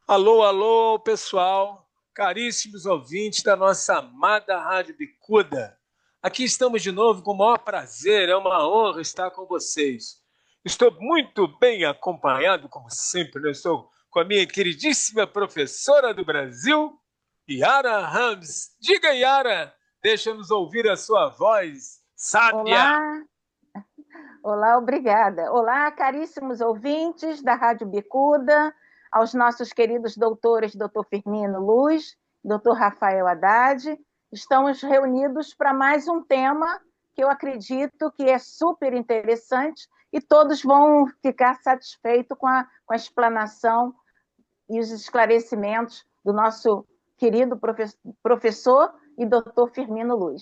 Alô, alô, pessoal, caríssimos ouvintes da nossa amada Rádio Bicuda. Aqui estamos de novo com o maior prazer, é uma honra estar com vocês. Estou muito bem acompanhado, como sempre, né? Estou com a minha queridíssima professora do Brasil, Yara Rams. Diga, Yara, deixa-nos ouvir a sua voz sábia. Olá, olá, obrigada. Olá, caríssimos ouvintes da Rádio Bicuda, aos nossos queridos doutores, doutor Firmino Luz, doutor Rafael Haddad. Estamos reunidos para mais um tema que eu acredito que é super interessante e todos vão ficar satisfeitos com a explanação e os esclarecimentos do nosso querido professor e doutor Firmino Luz.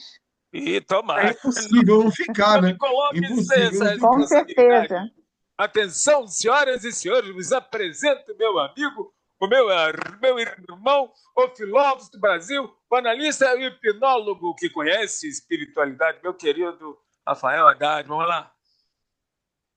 E É tomara, impossível não ficar, não né? me coloque Impossível essa não Com ficar. certeza. responsabilidade. Atenção, senhoras e senhores, vos apresento meu amigo, o meu irmão, o filósofo do Brasil, o analista e o hipnólogo que conhece espiritualidade, meu querido Rafael Haddad. Vamos lá.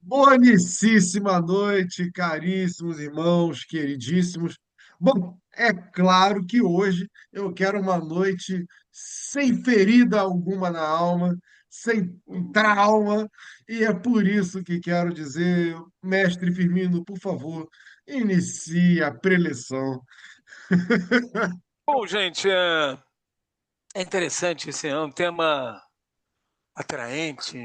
Bonicíssima noite, caríssimos irmãos, queridíssimos. Bom, é claro que hoje eu quero uma noite sem ferida alguma na alma, sem trauma, e é por isso que quero dizer, mestre Firmino, por favor, inicie a preleção. Bom, gente, é interessante, esse é um tema atraente,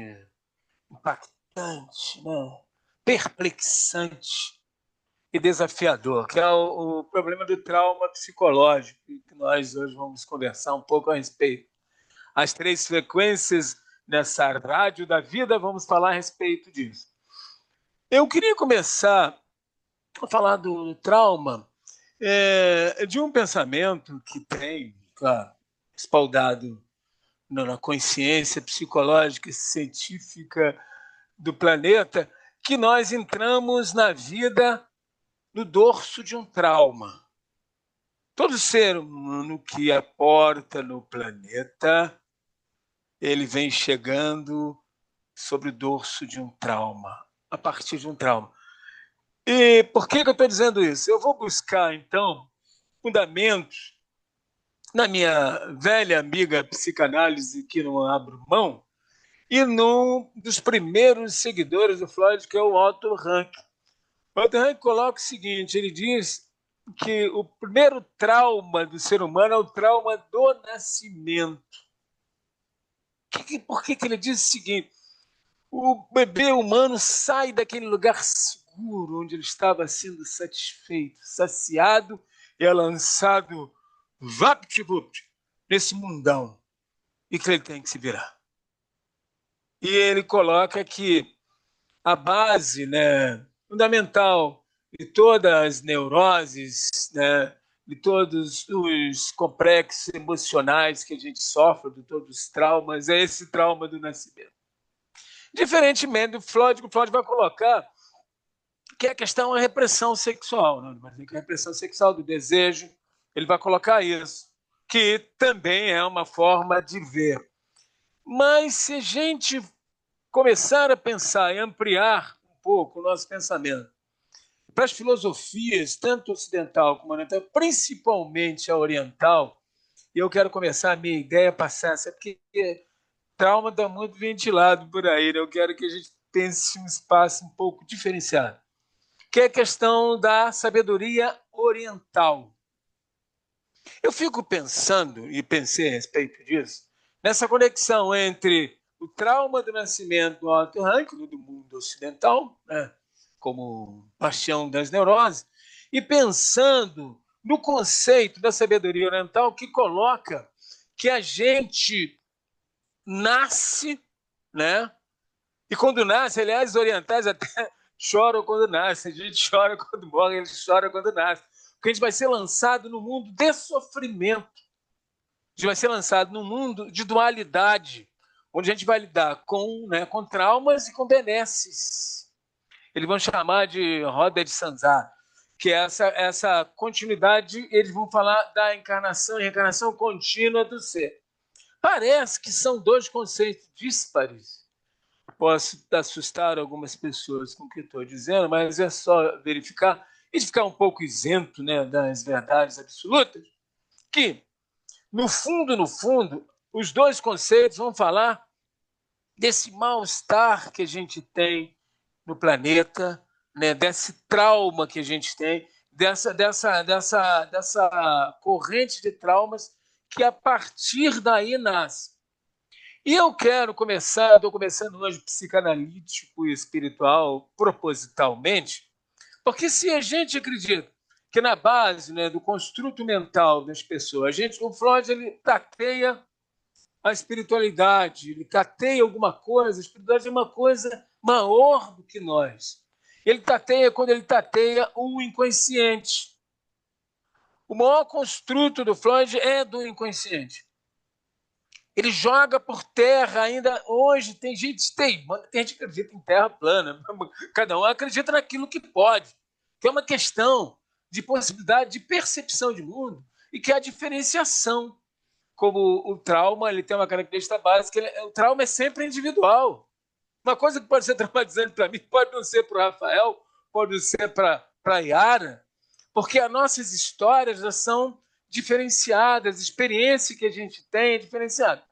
impactante, né? Perplexante e desafiador, que é o problema do trauma psicológico, que nós hoje vamos conversar um pouco a respeito. As três frequências nessa rádio da vida, vamos falar a respeito disso. Eu queria começar a falar do trauma de um pensamento que tem, claro, espaldado na consciência psicológica e científica do planeta, que nós entramos na vida no dorso de um trauma. Todo ser humano que aporta no planeta, ele vem chegando sobre o dorso de um trauma, a partir de um trauma. E por que eu estou dizendo isso? Eu vou buscar, então, fundamentos na minha velha amiga psicanálise, que não abro mão, e num dos primeiros seguidores do Freud, que é o Otto Rank. O Otto Rank coloca o seguinte, ele diz que o primeiro trauma do ser humano é o trauma do nascimento. Por que ele diz o seguinte? O bebê humano sai daquele lugar seguro onde ele estava sendo satisfeito, saciado, e é lançado vapt-vupt nesse mundão e que ele tem que se virar. E ele coloca que a base, né, fundamental de todas as neuroses, né, de todos os complexos emocionais que a gente sofre, de todos os traumas, é esse trauma do nascimento. Diferentemente do Freud, que o Freud vai colocar que a questão é a repressão sexual, né? A repressão sexual do desejo, ele vai colocar isso, que também é uma forma de ver. Mas se a gente começar a pensar e ampliar um pouco o nosso pensamento para as filosofias, tanto ocidental como oriental, principalmente a oriental, e eu quero começar a minha ideia a passar essa, porque trauma está muito ventilado por aí, né? Eu quero que a gente pense um espaço um pouco diferenciado, que é a questão da sabedoria oriental. Eu fico pensando, e pensei a respeito disso, nessa conexão entre o trauma do nascimento do Otto Rank, do mundo ocidental, né, como paixão das neuroses, e pensando no conceito da sabedoria oriental que coloca que a gente nasce, né? E quando nasce, aliás, os orientais até choram quando nasce, a gente chora quando morre, eles choram quando nasce. Porque a gente vai ser lançado no mundo de sofrimento. A gente vai ser lançado num mundo de dualidade, onde a gente vai lidar com traumas e com benesses. Eles vão chamar de roda de Sanzar, que é essa continuidade, eles vão falar da encarnação e reencarnação contínua do ser. Parece que são dois conceitos díspares. Posso assustar algumas pessoas com o que estou dizendo, mas é só verificar. e de ficar um pouco isento, né, das verdades absolutas, que, no fundo, os dois conceitos vão falar desse mal-estar que a gente tem no planeta, né, desse trauma que a gente tem, dessa corrente de traumas que a partir daí nasce. E eu quero começar, estou começando hoje psicanalítico e espiritual propositalmente, porque se a gente acredita que na base, né, do construto mental das pessoas, o Freud ele tateia a espiritualidade, ele tateia alguma coisa, a espiritualidade é uma coisa maior do que nós. Ele tateia quando ele tateia o inconsciente. O maior construto do Freud é do inconsciente. Ele joga por terra ainda hoje. Tem gente que acredita em terra plana. Cada um acredita naquilo que pode. Que é uma questão de possibilidade de percepção de mundo e que é a diferenciação. Como o trauma ele tem uma característica básica, o trauma é sempre individual. Uma coisa que pode ser traumatizante para mim pode não ser para o Rafael, pode não ser para a Yara, porque as nossas histórias já são diferenciadas, a experiência que a gente tem é diferenciada.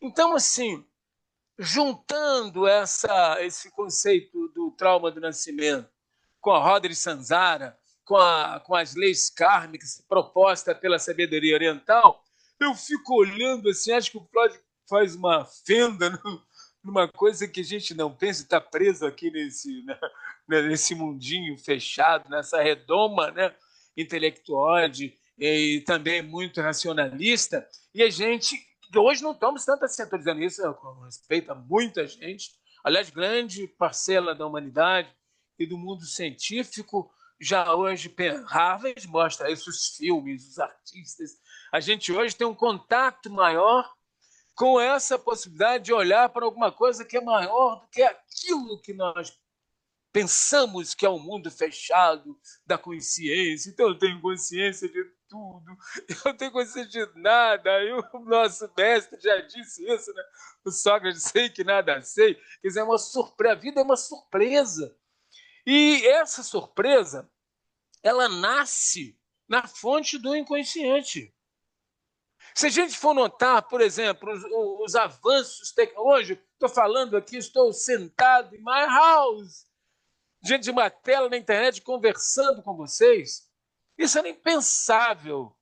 Então, assim, juntando esse conceito do trauma do nascimento com a roda de Sansara, com as leis kármicas propostas pela sabedoria oriental, eu fico olhando assim, acho que o Freud faz uma fenda numa coisa que a gente não pensa, está preso aqui nesse mundinho fechado, nessa redoma, né, intelectuoide e também muito racionalista, e a gente, hoje não estamos tanto assim, estou dizendo isso com respeito a muita gente, aliás, grande parcela da humanidade e do mundo científico, já hoje, Harvard mostra isso, os filmes, os artistas, a gente hoje tem um contato maior com essa possibilidade de olhar para alguma coisa que é maior do que aquilo que nós pensamos que é um mundo fechado da consciência. Então eu tenho consciência de tudo, eu não tenho consciência de nada. E o nosso mestre já disse isso, né? O Sócrates, sei que nada sei. Quer dizer, é uma surpresa, a vida é uma surpresa. E essa surpresa, ela nasce na fonte do inconsciente. Se a gente for notar, por exemplo, os avanços tecnológicos, estou falando aqui, estou sentado em my house, diante de uma tela na internet, conversando com vocês, isso era impensável.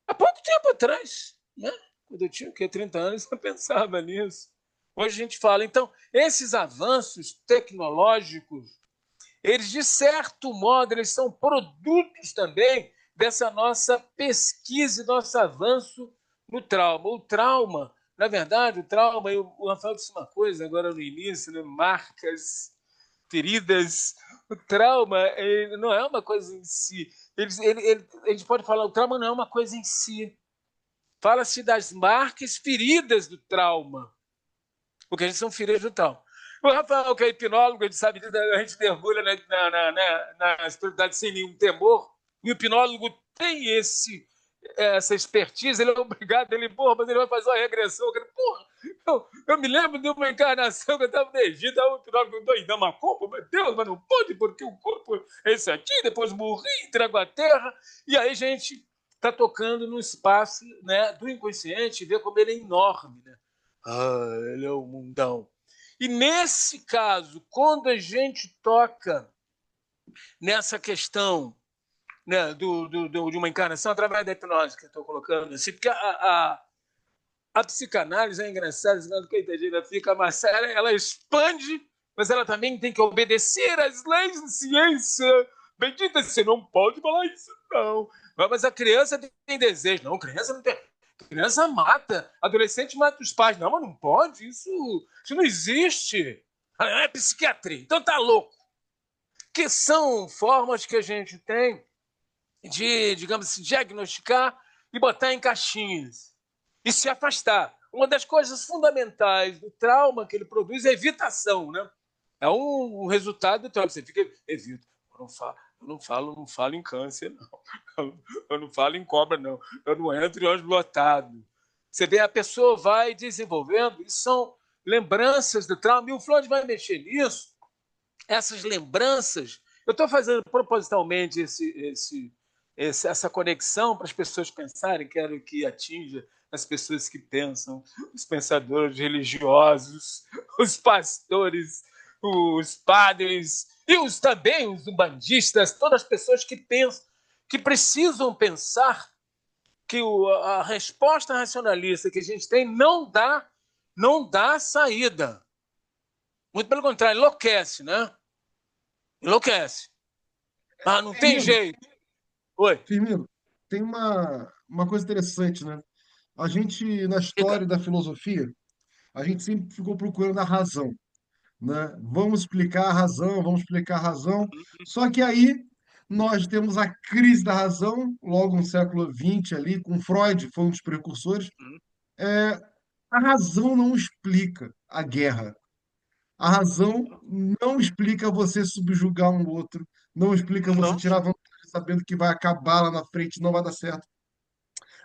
Há pouco tempo atrás, né? Quando eu tinha 30 anos, eu pensava nisso. Hoje a gente fala. Então, esses avanços tecnológicos, eles, de certo modo, eles são produtos também dessa nossa pesquisa e nosso avanço no trauma. O trauma, na verdade, o Rafael disse uma coisa agora no início, né? Marcas, feridas. O trauma não é uma coisa em si. A gente pode falar, o trauma não é uma coisa em si. Fala-se das marcas, feridas do trauma. Porque a gente são feridas do trauma. O Rafael, que é hipnólogo, a gente sabe disso, a gente mergulha na espiritualidade sem nenhum temor, e o hipnólogo tem essa expertise, ele é obrigado, mas ele vai fazer uma regressão. Eu me lembro de uma encarnação que eu estava no Egito, o hipnólogo doidão, meu Deus, mas não pode, porque o corpo é esse aqui, depois morri, entrego à terra, e aí a gente está tocando no espaço, né, do inconsciente, vê como ele é enorme, né? Ele é o mundão. E nesse caso, quando a gente toca nessa questão, né, de uma encarnação através da hipnose que eu estou colocando, assim, porque a psicanálise é engraçada, senão que ela fica massa, ela expande, mas ela também tem que obedecer às leis da ciência. Bendita, você não pode falar isso, não. Mas a criança tem desejo. Não, criança não tem. Criança mata, adolescente mata os pais. Não, mas não pode, isso não existe. É psiquiatria, então tá louco. Que são formas que a gente tem de, digamos assim, diagnosticar e botar em caixinhas e se afastar. Uma das coisas fundamentais do trauma que ele produz é a evitação, né? É um resultado do trauma. Você fica, evita. Eu não falo em câncer, não. Eu não falo em cobra, não. Eu não entro em ônibus lotado. Você vê, a pessoa vai desenvolvendo, e são lembranças do trauma, e o Freud vai mexer nisso. Essas lembranças Eu estou fazendo propositalmente essa conexão para as pessoas pensarem, quero que atinja as pessoas que pensam, os pensadores religiosos, os pastores, os padres e também os umbandistas, todas as pessoas que pensam, que precisam pensar que a resposta racionalista que a gente tem não dá saída. Muito pelo contrário, enlouquece, né? Enlouquece. Ah, não tem Firmino, jeito. Oi. Firmino, tem uma coisa interessante, né? A gente, na Fica. história da filosofia, a gente sempre ficou procurando a razão, né? Vamos explicar a razão, vamos explicar a razão. Só que aí nós temos a crise da razão, logo no século XX ali, com Freud, foi um dos precursores. A razão não explica a guerra. A razão não explica você subjugar um outro, não explica você Não. tirar vantagem sabendo que vai acabar lá na frente, não vai dar certo.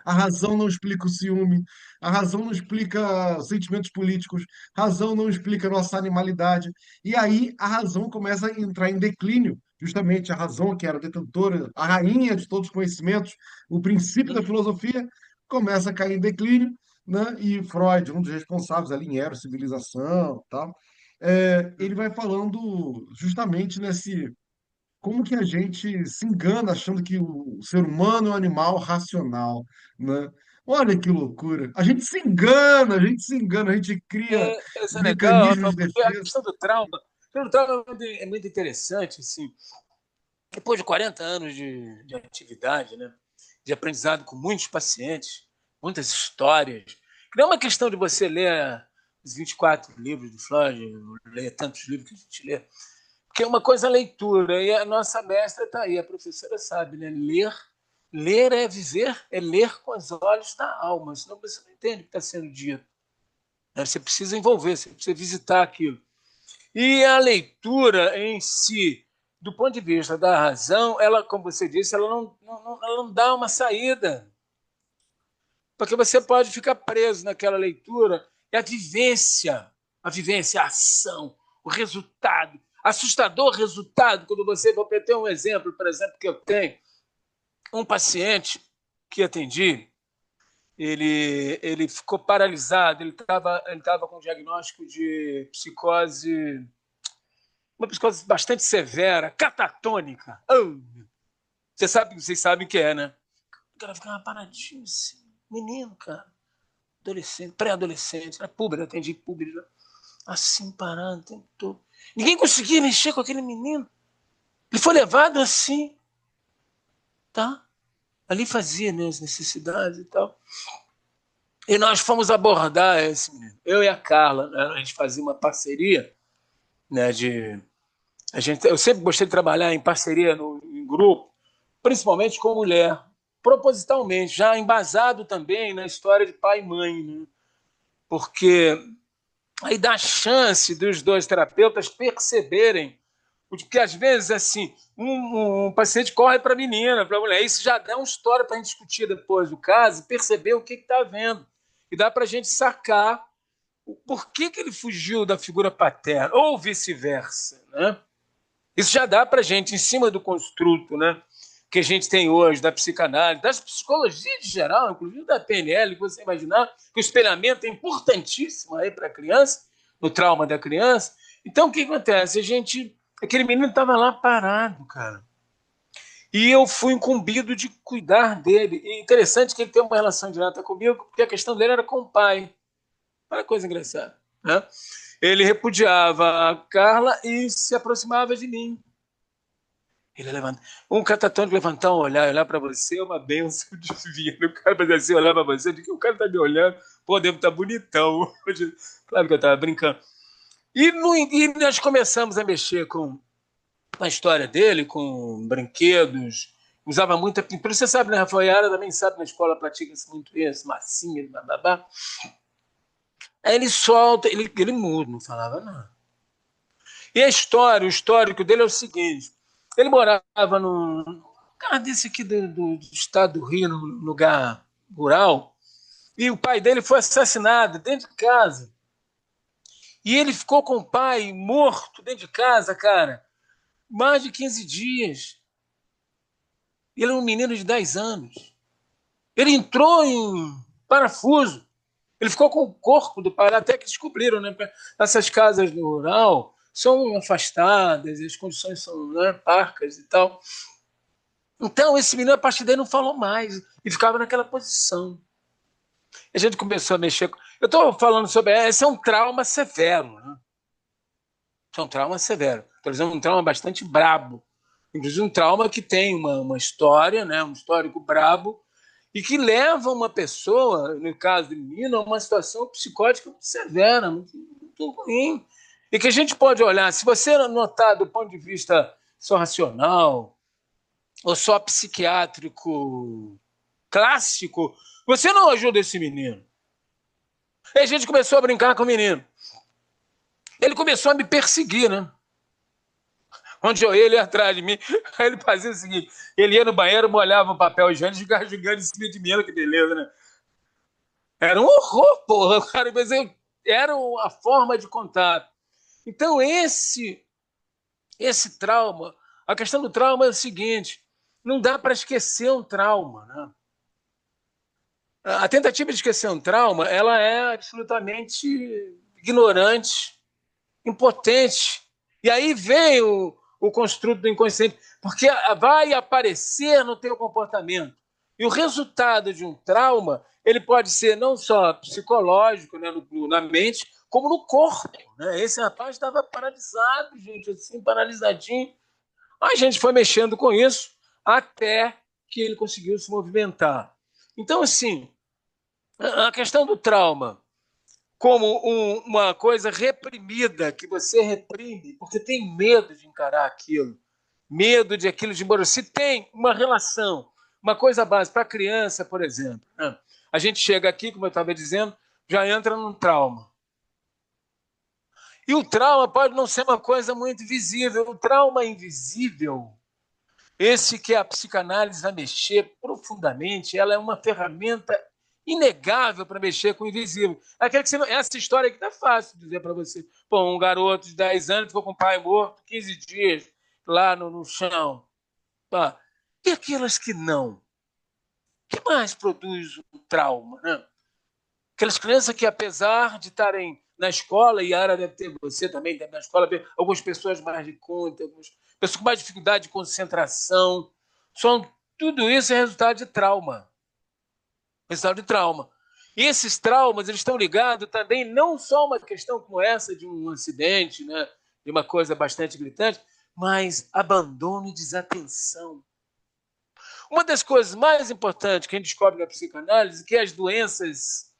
A razão não explica o ciúme, a razão não explica os sentimentos políticos, a razão não explica a nossa animalidade. E aí a razão começa a entrar em declínio. Justamente a razão, que era a detentora, a rainha de todos os conhecimentos, o princípio da filosofia, começa a cair em declínio, né? E Freud, um dos responsáveis ali em Civilização, tal, ele vai falando justamente nesse como que a gente se engana achando que o ser humano é um animal racional, né? Olha que loucura. A gente se engana, a gente cria Isso é legal, mecanismos Rafael, de porque a defesa. questão do trauma. O trauma é muito interessante, assim. Depois de 40 anos de atividade, né? De aprendizado com muitos pacientes, muitas histórias. Que não é uma questão de você ler os 24 livros do Freud, ler tantos livros que a gente lê. Porque uma coisa é a leitura, e a nossa mestra está aí, a professora sabe, né? Ler é viver, é ler com os olhos da alma, senão você não entende o que está sendo dito. Você precisa envolver, você precisa visitar aquilo. E a leitura em si, do ponto de vista da razão, ela, como você disse, ela não dá uma saída. Porque você pode ficar preso naquela leitura e a vivência, a ação, o resultado, assustador resultado, quando você, vou ter um exemplo, por exemplo, que eu tenho, um paciente que atendi, ele ficou paralisado, ele tava com um diagnóstico de psicose, uma psicose bastante severa, catatônica. Oh, vocês sabem o que é, né? O cara ficava paradinho assim, menino, cara, adolescente, pré-adolescente, era público, atendi público, assim, parado o tempo todo. Ninguém conseguia mexer com aquele menino. Ele foi levado assim, tá? Ali fazia, né, as necessidades e tal. E nós fomos abordar esse menino. Eu e a Carla, né, a gente fazia uma parceria, né, eu sempre gostei de trabalhar em parceria em grupo, principalmente com mulher, propositalmente, já embasado também na história de pai e mãe, né? Porque aí dá chance dos dois terapeutas perceberem, porque às vezes assim um paciente corre para a menina, para a mulher, isso já dá uma história para a gente discutir depois do caso, perceber o que está vendo e dá para a gente sacar o porquê que ele fugiu da figura paterna ou vice-versa, né? Isso já dá para a gente, em cima do construto, né, que a gente tem hoje, da psicanálise, das psicologias de geral, inclusive da PNL, que você imaginar que o espelhamento é importantíssimo aí para a criança, no trauma da criança. Então, o que acontece? Aquele menino estava lá parado, cara. E eu fui incumbido de cuidar dele. E interessante que ele tem uma relação direta comigo, porque a questão dele era com o pai. Olha que coisa engraçada, né? Ele repudiava a Carla e se aproximava de mim. Ele levanta. Um catatônico levantar um olhar para você é uma benção divina. O cara fazer assim, olhar para você, de que o cara tá me olhando, pô, devo estar bonitão. Claro que eu tava brincando. E nós começamos a mexer com a história dele, com brinquedos. Usava muita pintura. Você sabe, né, Rafael? Yara também sabe, na escola pratica-se muito isso, massinha, bababá. Aí ele solta, ele muda, não falava nada. E o histórico dele é o seguinte: ele morava num cara desse aqui do estado do Rio, num lugar rural, e o pai dele foi assassinado dentro de casa. E ele ficou com o pai morto dentro de casa, cara. mais de 15 dias. Ele é um menino de 10 anos. Ele entrou em parafuso. Ele ficou com o corpo do pai, até que descobriram, né? Essas casas no rural são afastadas, as condições são, né, parcas e tal. Então, esse menino, a partir daí, não falou mais e ficava naquela posição. A gente começou a mexer. Eu estou falando sobre. Esse é um trauma severo, né? Esse é um trauma severo. Por exemplo, um trauma bastante brabo. Inclusive, um trauma que tem uma história, né? Um histórico brabo, e que leva uma pessoa, no caso do menino, a uma situação psicótica muito severa, muito ruim. E que a gente pode olhar, se você notar do ponto de vista só racional ou só psiquiátrico clássico, você não ajuda esse menino. Aí a gente começou a brincar com o menino. Ele começou a me perseguir, né? Onde ele ia atrás de mim, aí ele fazia o seguinte: ele ia no banheiro, molhava o papel higiênico e ficava jogando em cima de mim, que beleza, né? Era um horror, porra, cara, mas era a forma de contato. Então, esse trauma, a questão do trauma é o seguinte: não dá para esquecer um trauma, né? A tentativa de esquecer um trauma, ela é absolutamente ignorante, impotente. E aí vem o construto do inconsciente, porque vai aparecer no teu comportamento. E o resultado de um trauma, ele pode ser não só psicológico, né, na mente, como no corpo. Né? Esse rapaz estava paralisado, gente, assim, paralisadinho. A gente foi mexendo com isso até que ele conseguiu se movimentar. Então, assim, a questão do trauma como uma coisa reprimida, que você reprime, porque tem medo de encarar aquilo, medo de aquilo de embora. Se tem uma relação, uma coisa básica para a criança, por exemplo, né? A gente chega aqui, como eu estava dizendo, já entra num trauma. E o trauma pode não ser uma coisa muito visível. O trauma invisível, esse que a psicanálise vai mexer profundamente, ela é uma ferramenta inegável para mexer com o invisível. Essa história aqui tá fácil de dizer para você. Pô, um garoto de 10 anos ficou com o pai morto 15 dias lá no chão. Pá. E aquelas que não? O que mais produz o trauma? Né? Aquelas crianças que, apesar de estarem na escola, e a área deve ter, você também deve na escola, algumas pessoas mais de conta, algumas pessoas com mais dificuldade de concentração. Tudo isso é resultado de trauma. Resultado de trauma. E esses traumas, eles estão ligados também não só a uma questão como essa de um acidente, né, de uma coisa bastante gritante, mas abandono e desatenção. Uma das coisas mais importantes que a gente descobre na psicanálise é que as doenças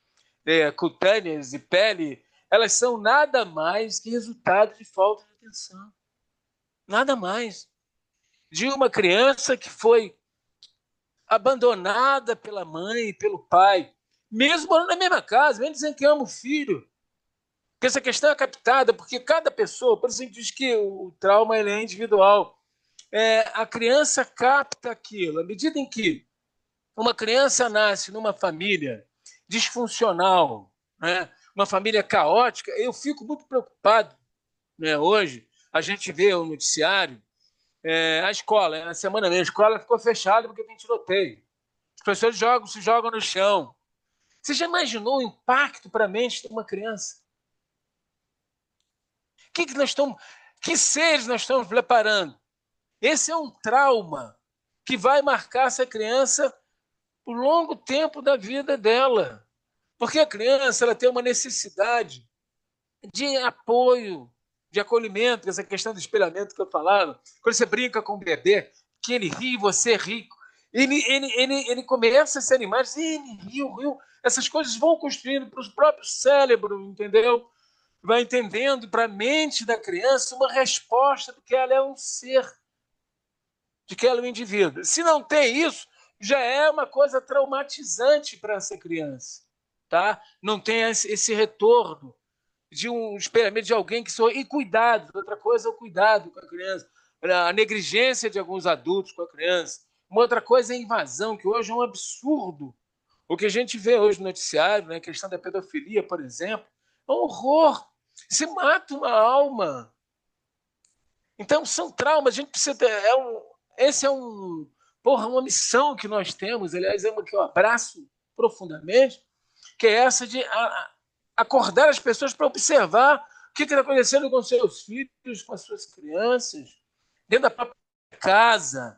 cutâneas de pele, elas são nada mais que resultado de falta de atenção. Nada mais. De uma criança que foi abandonada pela mãe e pelo pai, mesmo morando na mesma casa, mesmo dizendo que ama o filho. Porque essa questão é captada, porque cada pessoa, por isso a gente diz que o trauma ele é individual. A criança capta aquilo. À medida em que uma criança nasce numa família disfuncional, né, uma família caótica, eu fico muito preocupado. Né, hoje, a gente vê o noticiário, a escola, na semana mesmo, a escola ficou fechada porque tem tiroteio. Os professores se jogam no chão. Você já imaginou o impacto para a mente de uma criança? Que seres nós estamos preparando? Esse é um trauma que vai marcar essa criança por longo tempo da vida dela. Porque a criança ela tem uma necessidade de apoio, de acolhimento, essa questão do espelhamento que eu falava. Quando você brinca com o bebê, que ele ri, você ri, ele começa a se animar, ele riu. Essas coisas vão construindo para o próprio cérebro, entendeu? Vai entendendo para a mente da criança uma resposta de que ela é um ser, de que ela é um indivíduo. Se não tem isso, já é uma coisa traumatizante para essa criança. Tá? Não tem esse retorno de um espelhamento de alguém que sou. E cuidado, outra coisa é o cuidado com a criança, a negligência de alguns adultos com a criança. Uma outra coisa é a invasão, que hoje é um absurdo. O que a gente vê hoje no noticiário, né, a questão da pedofilia, por exemplo, é um horror. Se mata uma alma. Então, são traumas, a gente precisa ter, esse é uma missão que nós temos, aliás, é uma que eu abraço profundamente, que é essa de acordar as pessoas para observar o que está acontecendo com seus filhos, com as suas crianças, dentro da própria casa.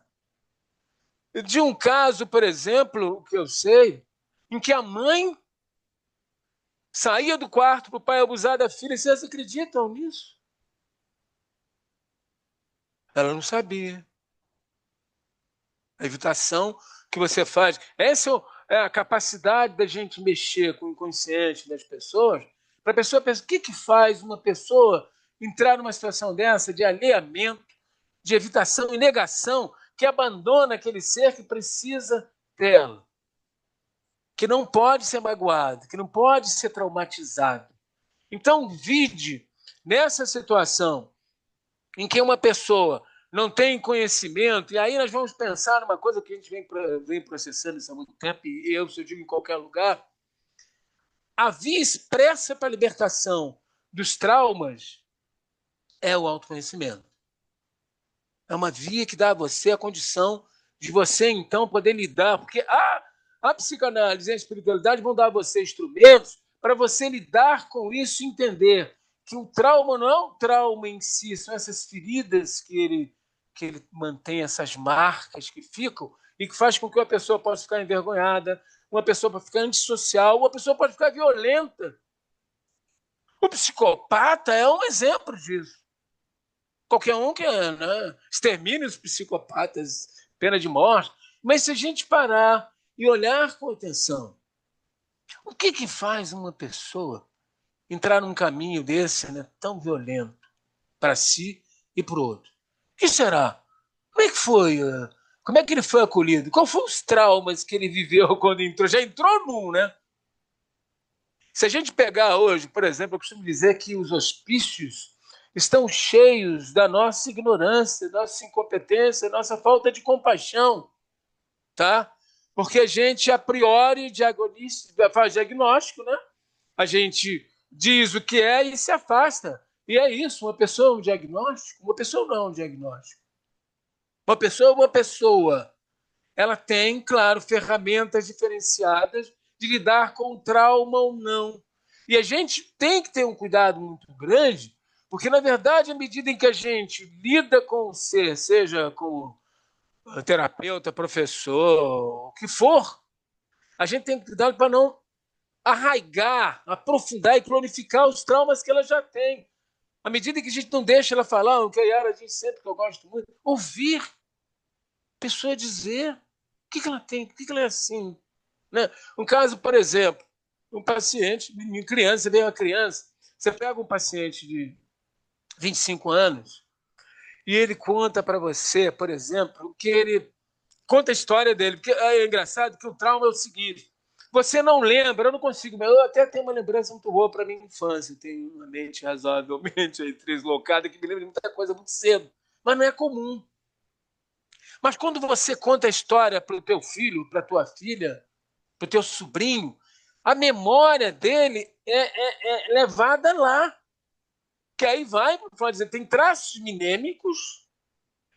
De um caso, por exemplo, que eu sei, em que a mãe saía do quarto para o pai abusar da filha. Vocês acreditam nisso? Ela não sabia. A evitação que você faz. Essa é a capacidade da gente mexer com o inconsciente das pessoas, para a pessoa pensar o que faz uma pessoa entrar numa situação dessa de alheamento, de evitação e negação, que abandona aquele ser que precisa dela, que não pode ser magoado, que não pode ser traumatizado. Então, vide nessa situação em que uma pessoa não tem conhecimento, e aí nós vamos pensar numa coisa que a gente vem processando isso há muito tempo, e eu, se eu digo em qualquer lugar, a via expressa para a libertação dos traumas é o autoconhecimento. É uma via que dá a você a condição de você, então, poder lidar, porque a psicanálise e a espiritualidade vão dar a você instrumentos para você lidar com isso e entender que o trauma não é um trauma em si, são essas feridas que ele mantém, essas marcas que ficam e que faz com que uma pessoa possa ficar envergonhada, uma pessoa pode ficar antissocial, uma pessoa pode ficar violenta. O psicopata é um exemplo disso. Qualquer um que extermine os psicopatas, pena de morte. Mas se a gente parar e olhar com atenção, o que faz uma pessoa entrar num caminho desse, tão violento para si e para o outro? O que será? Como é que foi? Como é que ele foi acolhido? Qual foram os traumas que ele viveu quando entrou? Já entrou num, né? Se a gente pegar hoje, por exemplo, eu costumo dizer que os hospícios estão cheios da nossa ignorância, nossa incompetência, nossa falta de compaixão, tá? Porque a gente, a priori, faz diagnóstico, né? A gente diz o que é e se afasta. E é isso, uma pessoa é um diagnóstico, uma pessoa não é um diagnóstico. Uma pessoa é uma pessoa. Ela tem, claro, ferramentas diferenciadas de lidar com o trauma ou não. E a gente tem que ter um cuidado muito grande, porque, na verdade, à medida em que a gente lida com o ser, seja com terapeuta, professor, o que for, a gente tem que cuidar para não arraigar, aprofundar e cronificar os traumas que ela já tem. À medida que a gente não deixa ela falar, o que a Yara diz sempre, que eu gosto muito, ouvir a pessoa dizer o que ela tem, por que ela é assim. Né? Um caso, por exemplo, um paciente, criança, vem uma criança, você pega um paciente de 25 anos e ele conta para você, por exemplo, que ele conta a história dele, porque é engraçado que o trauma é o seguinte, você não lembra, eu não consigo, mas eu até tenho uma lembrança muito boa para minha infância, eu tenho uma mente razoavelmente aí, deslocada, que me lembra de muita coisa muito cedo, mas não é comum. Mas quando você conta a história para o teu filho, para a tua filha, para o teu sobrinho, a memória dele é levada lá. Que aí vai dizer, tem traços minêmicos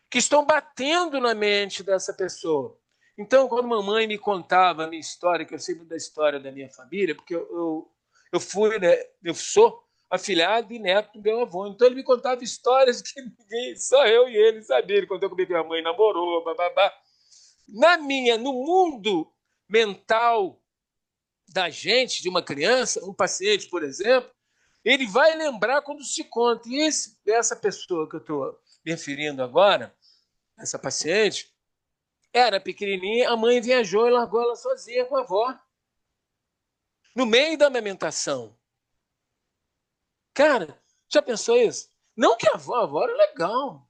que estão batendo na mente dessa pessoa. Então, quando a mamãe me contava a minha história, que eu sei muito da história da minha família, porque eu sou afilhado e neto do meu avô, então ele me contava histórias que ninguém, só eu e ele sabia. Ele contou como minha mãe namorou, bababá. No mundo mental da gente, de uma criança, um paciente, por exemplo, ele vai lembrar quando se conta. E essa pessoa que eu estou me referindo agora, essa paciente, era pequenininha, a mãe viajou e largou ela sozinha com a avó. No meio da amamentação. Cara, já pensou isso? Não que a avó era legal.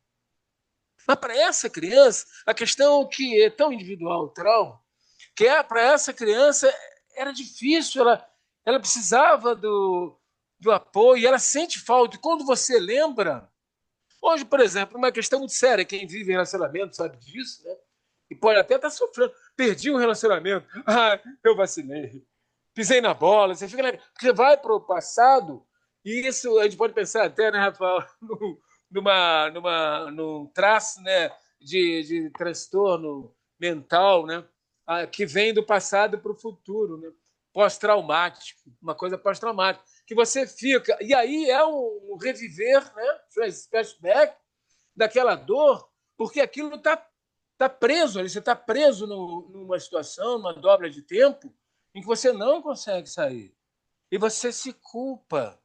Mas para essa criança, a questão que é tão individual, o trauma, que para essa criança era difícil, ela precisava do apoio, ela sente falta. E quando você lembra, hoje, por exemplo, uma questão muito séria, quem vive em relacionamento sabe disso, né? E pode até estar sofrendo. Perdi um relacionamento. Eu vacilei. Pisei na bola. Você vai para o passado, e isso a gente pode pensar até, né, Rafael, num traço, né, de transtorno mental, né, que vem do passado para o futuro, né, pós-traumático, uma coisa pós-traumática, que você fica... E aí é um reviver, né, flashback daquela dor, porque aquilo está preso, você está preso numa situação, numa dobra de tempo, em que você não consegue sair. E você se culpa.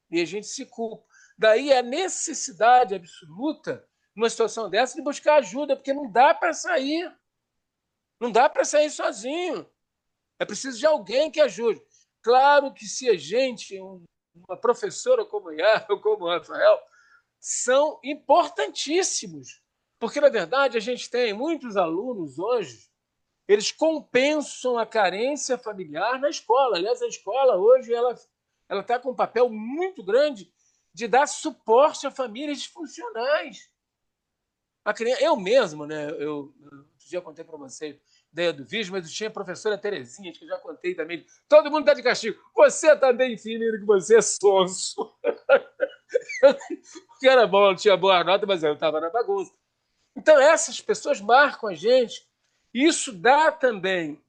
E a gente se culpa. Daí a necessidade absoluta, numa situação dessa, de buscar ajuda, porque não dá para sair. Não dá para sair sozinho. É preciso de alguém que ajude. Claro que se a gente, uma professora como a Yara, ou como o Rafael, são importantíssimos. Porque, na verdade, a gente tem muitos alunos hoje, eles compensam a carência familiar na escola. Aliás, a escola hoje ela está com um papel muito grande de dar suporte a famílias disfuncionais. A criança, eu mesmo, né? Outro dia contei para vocês ideia do vídeo, mas eu tinha a professora Terezinha, que eu já contei também. Todo mundo está de castigo. Você também, filho, que você é sonso. Porque era bom, eu tinha boa nota, mas eu estava na bagunça. Então, essas pessoas marcam a gente. Isso dá também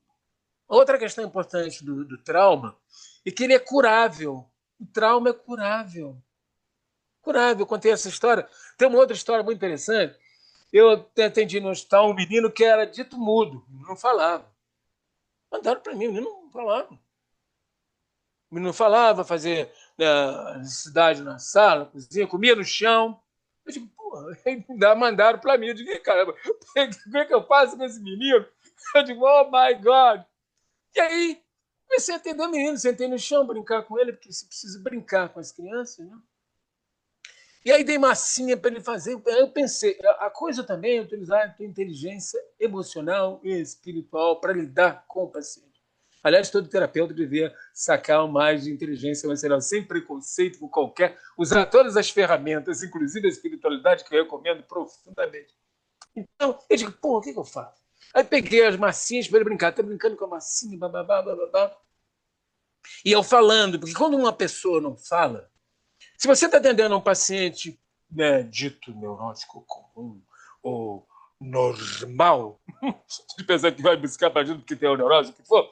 outra questão importante do trauma, é que ele é curável. O trauma é curável. Curável. Eu contei essa história. Tem uma outra história muito interessante. Eu atendi no hospital um menino que era dito mudo, não falava. Mandaram para mim, o menino não falava. O menino não falava, fazia necessidade na sala, cozinha, comia no chão. Eu digo, porra, ainda mandaram para mim. Eu digo, caramba, como é que eu faço com esse menino? Eu digo, oh my God. E aí, comecei a atender o menino, sentei no chão, brincar com ele, porque você precisa brincar com as crianças, né? E aí dei massinha para ele fazer. Aí eu pensei, a coisa também é utilizar a tua inteligência emocional e espiritual para lidar com o paciente. Aliás, todo terapeuta devia sacar mais de inteligência emocional, sem preconceito com qualquer, usar todas as ferramentas, inclusive a espiritualidade, que eu recomendo profundamente. Então, eu digo, pô, o que eu faço? Aí peguei as massinhas para ele brincar. Tá brincando com a massinha, bababá, bababá. E eu falando, porque quando uma pessoa não fala, se você está atendendo um paciente, né, dito neurótico comum ou normal, de pensar que vai buscar para ajuda porque tem o neurótico, o que for,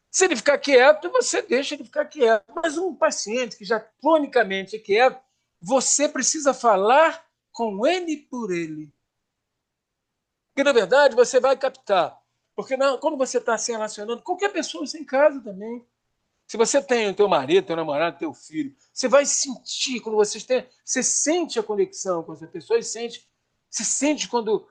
se ele ficar quieto, você deixa ele ficar quieto. Mas um paciente que já cronicamente é quieto, você precisa falar com ele por ele. Porque, na verdade, você vai captar. Porque quando você está se relacionando, qualquer pessoa em casa também. Se você tem o teu marido, teu namorado, teu filho, você vai sentir, quando você sente a conexão com essa pessoa e você sente quando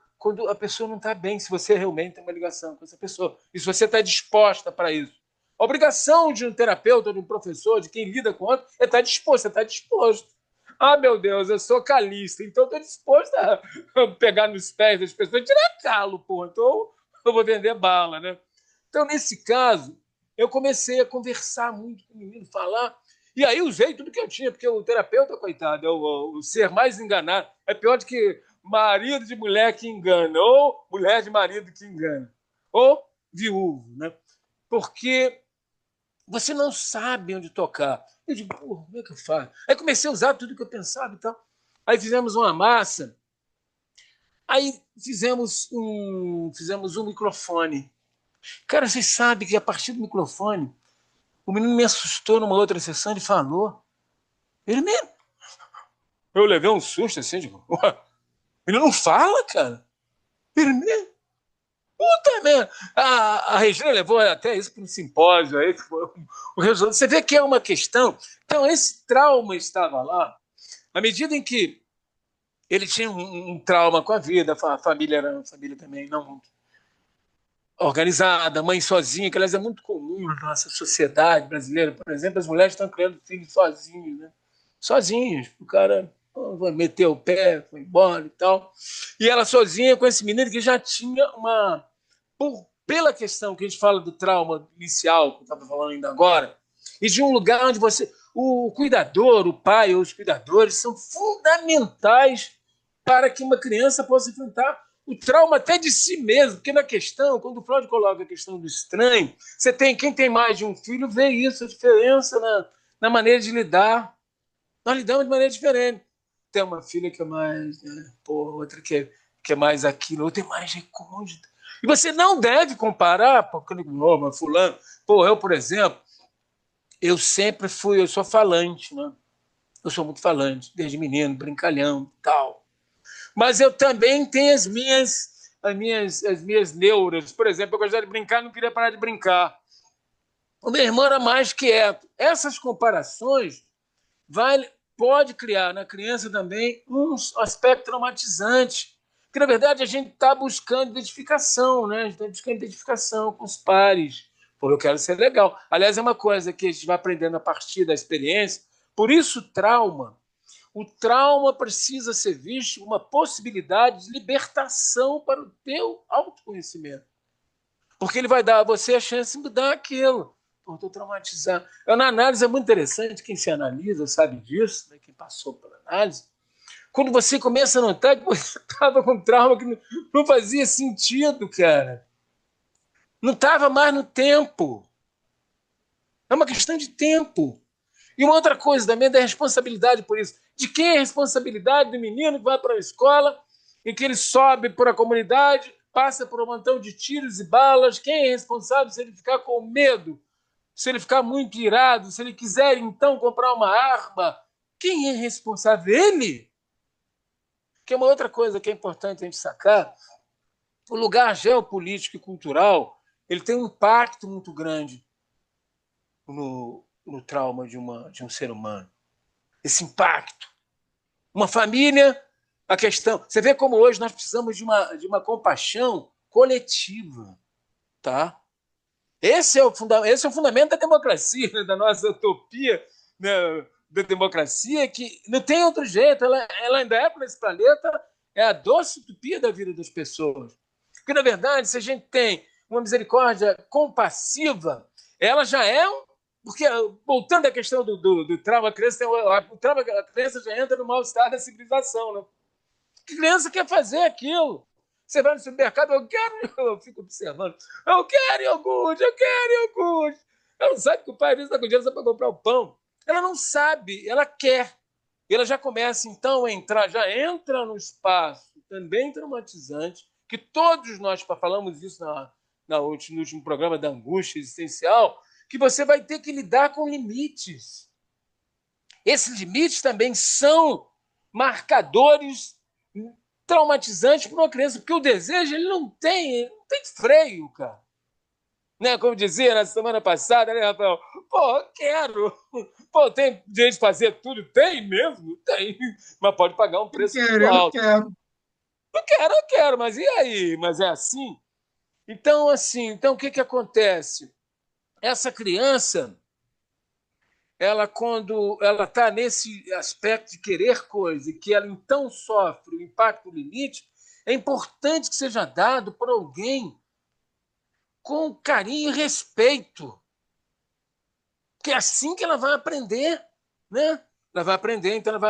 a pessoa não está bem, se você realmente tem uma ligação com essa pessoa. E se você está disposta para isso. A obrigação de um terapeuta, de um professor, de quem lida com outro, é estar disposto, você está disposto. Ah, meu Deus, eu sou calista, então estou disposto a pegar nos pés das pessoas e tirar calo, pô. Então eu vou vender bala, né? Então, nesse caso, eu comecei a conversar muito com o menino, falar, e aí usei tudo que eu tinha, porque o terapeuta, coitado, é o ser mais enganado. É pior do que marido de mulher que engana, ou mulher de marido que engana, ou viúvo, né? Porque você não sabe onde tocar. Eu digo, porra, como é que eu faço? Aí comecei a usar tudo que eu pensava e tal. Aí fizemos uma massa, aí fizemos um microfone. Cara, vocês sabem que a partir do microfone, o menino me assustou numa outra sessão, ele falou. Ele mesmo. Eu levei um susto assim, tipo, ele não fala, cara. Ele mesmo. Puta merda. A Regina levou até isso para um simpósio. Aí, o resultado. Você vê que é uma questão. Então, esse trauma estava lá, à medida em que ele tinha um trauma com a vida, a família era uma família também não muito organizada, mãe sozinha, que aliás é muito comum na nossa sociedade brasileira, por exemplo, as mulheres estão criando filhos sozinhos, né? Sozinhos, o cara vai meter o pé, foi embora e tal. E ela sozinha com esse menino que já tinha pela questão que a gente fala do trauma inicial, que eu estava falando ainda agora, e de um lugar onde o cuidador, o pai ou os cuidadores são fundamentais para que uma criança possa enfrentar o trauma até de si mesmo, porque na questão, quando o Freud coloca a questão do estranho, quem tem mais de um filho vê isso, a diferença na maneira de lidar. Nós lidamos de maneira diferente. tem uma filha que é mais, né? Pô, outra que é mais aquilo, outra é mais recôndita. E você não deve comparar, porque oh, mas fulano. Pô, eu, por exemplo, eu sou falante, né? Eu sou muito falante, desde menino, brincalhão e tal. Mas eu também tenho as minhas neuras. Por exemplo, eu gostava de brincar, não queria parar de brincar. O meu irmão era mais quieto. Essas comparações pode criar na criança também um aspecto traumatizante. Porque, na verdade, a gente está buscando identificação, né? A gente está buscando identificação com os pares. Pô, eu quero ser legal. Aliás, é uma coisa que a gente vai aprendendo a partir da experiência. Por isso, o trauma precisa ser visto como uma possibilidade de libertação para o teu autoconhecimento. Porque ele vai dar a você a chance de mudar aquilo. Estou traumatizado. Na análise é muito interessante, quem se analisa sabe disso, né? Quem passou pela análise. Quando você começa a notar que você estava com trauma que não fazia sentido, cara. Não estava mais no tempo. É uma questão de tempo. E uma outra coisa também é da responsabilidade por isso. De quem é a responsabilidade do menino que vai para a escola e que ele sobe por a comunidade, passa por um montão de tiros e balas? Quem é responsável se ele ficar com medo? Se ele ficar muito irado? Se ele quiser, então, comprar uma arma? Quem é responsável? Ele? Que é uma outra coisa que é importante a gente sacar. O lugar geopolítico e cultural ele tem um impacto muito grande no trauma de um ser humano. Esse impacto. Uma família, a questão... Você vê como hoje nós precisamos de uma compaixão coletiva. Tá? Esse é o fundamento da democracia, né? Da nossa utopia, né? Da democracia, que não tem outro jeito. Ela ainda é para esse planeta, é a doce utopia da vida das pessoas. Porque, na verdade, se a gente tem uma misericórdia compassiva, ela já é um... Porque, voltando à questão do trauma, a criança já entra no mal-estar da civilização. Né? A criança quer fazer aquilo. Você vai no supermercado, eu fico observando, eu quero iogurte. Ela não sabe que o pai às vezes está com dinheiro só para comprar o pão. Ela não sabe, ela quer. E ela já começa, então, a entrar, já entra no espaço também traumatizante, que todos nós falamos isso no último programa da angústia existencial, que você vai ter que lidar com limites. Esses limites também são marcadores traumatizantes para uma criança, porque o desejo ele não tem freio, cara. Né? Como dizia na semana passada, né, Rafael? Pô, eu quero. Pô, tem direito de fazer tudo? Tem mesmo? Tem. Mas pode pagar um preço muito alto. Eu quero, mas e aí? Mas é assim? Então, o que acontece? Essa criança, quando ela está nesse aspecto de querer coisa e que ela então sofre o impacto do limite, é importante que seja dado por alguém com carinho e respeito. Porque é assim que ela vai aprender, né? Ela vai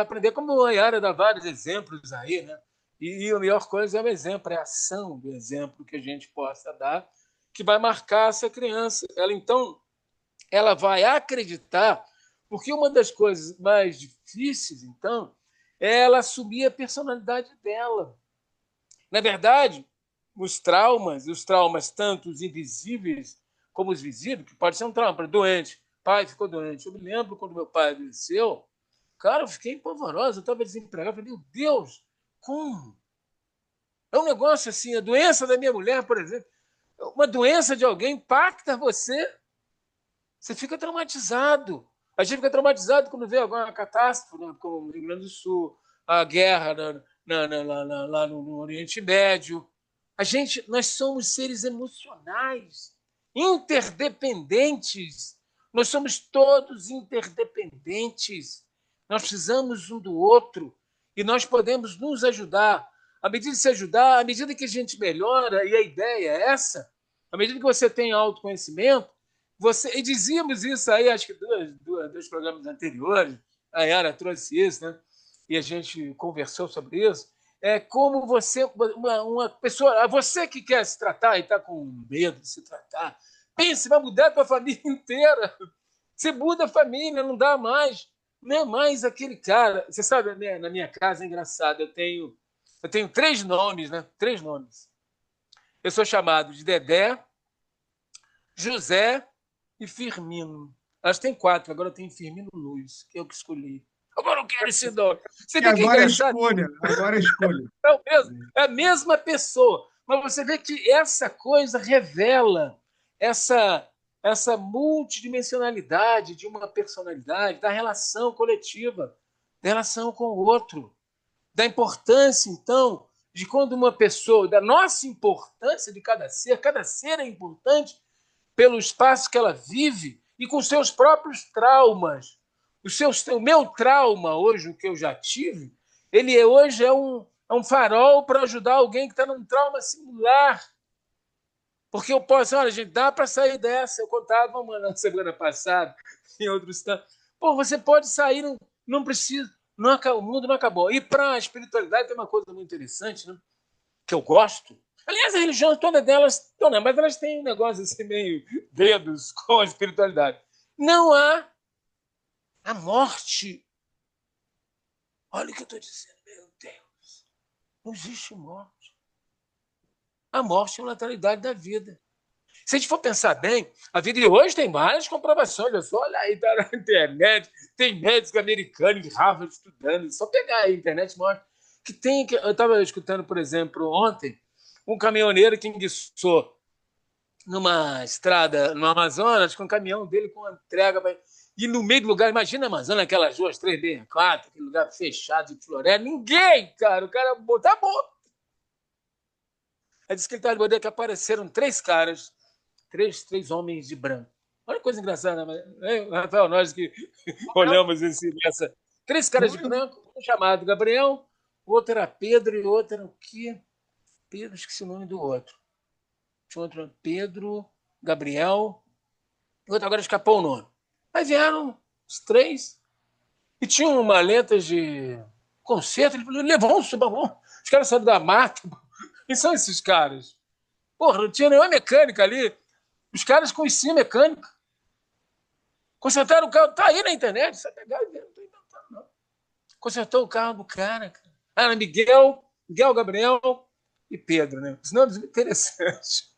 aprender como a Yara dá vários exemplos aí, né? E a melhor coisa é o exemplo, é a ação do exemplo que a gente possa dar, que vai marcar essa criança. Ela vai acreditar, porque uma das coisas mais difíceis, então, é ela assumir a personalidade dela. Na verdade, os traumas, tanto os invisíveis como os visíveis, que pode ser um trauma, doente, pai ficou doente. Eu me lembro quando meu pai adoeceu, cara, eu fiquei empolvoroso, eu estava desempregado, eu falei, meu Deus, como? É um negócio assim, a doença da minha mulher, por exemplo, uma doença de alguém impacta você, você fica traumatizado. A gente fica traumatizado quando vê alguma catástrofe, né? Como no Rio Grande do Sul, a guerra lá no Oriente Médio. Nós somos seres emocionais, interdependentes. Nós somos todos interdependentes. Nós precisamos um do outro e nós podemos nos ajudar. À medida de se ajudar, à medida que a gente melhora, e a ideia é essa, à medida que você tem autoconhecimento, e dizíamos isso aí, acho que dois programas anteriores, a Yara trouxe isso, né? E a gente conversou sobre isso. É como você, uma pessoa, você que quer se tratar e está com medo de se tratar, pense, vai mudar a tua família inteira. Você muda a família, não dá mais. não é mais aquele cara. Você sabe, né, na minha casa é engraçado, eu tenho 3 nomes, né? 3 nomes. Eu sou chamado de Dedé, José e Firmino. Elas têm 4, agora eu tenho Firmino Luz, que eu que escolhi. Agora eu quero esse nome. Você E vê que é agora a engraçado? escolha, agora a escolha. É a mesma pessoa. Mas você vê que essa coisa revela essa, essa multidimensionalidade de uma personalidade, da relação coletiva, da relação com o outro, da importância, então, de quando uma pessoa, da nossa importância de cada ser é importante pelo espaço que ela vive e com seus próprios traumas. O meu trauma hoje, o que eu já tive, hoje é um farol para ajudar alguém que está num trauma similar. Porque eu posso, olha, gente, dá para sair dessa. Eu contava uma na semana passada, em outros tantos. Pô, você pode sair, não precisa, o mundo não acabou. E para a espiritualidade tem uma coisa muito interessante, né? Que eu gosto. Aliás, a religião, todas, mas elas têm um negócio assim meio dedos com a espiritualidade. Não há a morte. Olha o que eu estou dizendo, meu Deus. Não existe morte. A morte é a lateralidade da vida. Se a gente for pensar bem, a vida de hoje tem várias comprovações. Olha aí, tá na internet, tem médicos americanos de Harvard estudando. Só pegar aí a internet mostra que tem. Eu estava escutando, por exemplo, ontem, um caminhoneiro que enguiçou numa estrada no Amazonas com um caminhão dele com uma entrega. E no meio do lugar, imagina a Amazonas, aquelas ruas 364, aquele lugar fechado de floresta. Ninguém, cara. O cara tá bom. Aí disse que ele estava de bobeira que apareceram 3 caras, três homens de branco. Olha que coisa engraçada, né? Rafael, nós que olhamos essa. 3 caras de branco, um chamado Gabriel, o outro era Pedro e o outro era o quê? Pedro, esqueci o nome do outro. Tinha outro Pedro, Gabriel, e o outro agora escapou o nome. Aí vieram os 3 e tinham maletas de concerto. Ele levou um subamão. Os caras saíram da mata. Quem são esses caras? Porra, não tinha nenhuma mecânica ali. Os caras conheciam mecânica. Consertaram o carro. Tá aí na internet. Você pegar e ver, não estou inventando, não. Consertou o carro do cara. Era Miguel, Gabriel e Pedro, né? Os nomes interessantes.